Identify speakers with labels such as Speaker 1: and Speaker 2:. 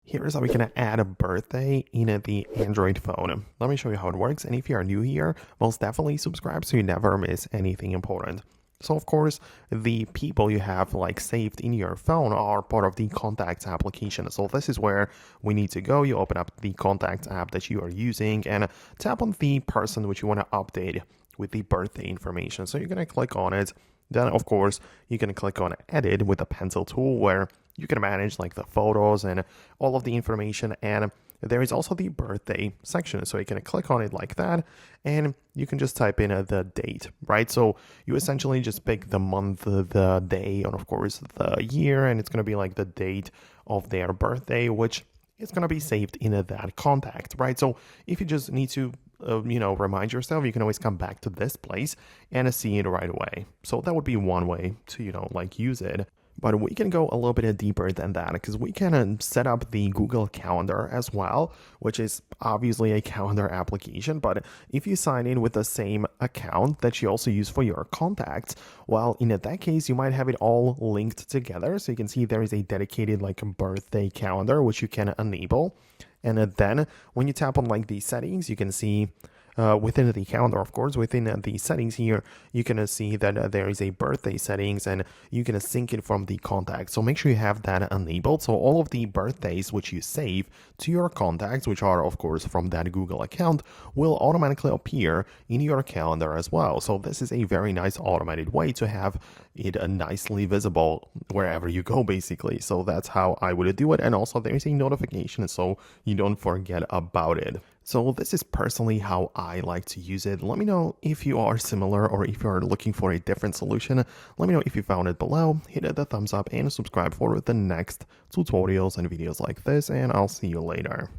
Speaker 1: Here's how we can add a birthday in the Android phone. Let me show you how it works. And if you are new here, most definitely subscribe so you never miss anything important. So of course, the people you have like saved in your phone are part of the Contacts application. So this is where we need to go. You open up the Contacts app that you are using and tap on the person which you want to update with the birthday information. So you're going to click on it. Then, of course, you can click on Edit with the pencil tool where you can manage like the photos and all of the information. And there is also the birthday section. So you can click on it like that and you can just type in the date, right? So you essentially just pick the month, the day, and of course the year, and it's going to be like the date of their birthday, which is going to be saved in that contact, right? So if you just need to remind yourself, you can always come back to this place and see it right away. So that would be one way to, use it. But we can go a little bit deeper than that because we can set up the Google Calendar as well, which is obviously a calendar application. But if you sign in with the same account that you also use for your contacts, well, in that case, you might have it all linked together. So you can see there is a dedicated like birthday calendar, which you can enable. And then when you tap on like the settings, you can see within the calendar, of course, within the settings here, you can see that there is a birthday settings and you can sync it from the contacts. So make sure you have that enabled. So all of the birthdays which you save to your contacts, which are, of course, from that Google account, will automatically appear in your calendar as well. So this is a very nice automated way to have it nicely visible wherever you go, basically. So that's how I would do it. And also there is a notification so you don't forget about it. So this is personally how I like to use it. Let me know if you are similar or if you are looking for a different solution. Let me know if you found it below. Hit the thumbs up and subscribe for the next tutorials and videos like this, and I'll see you later.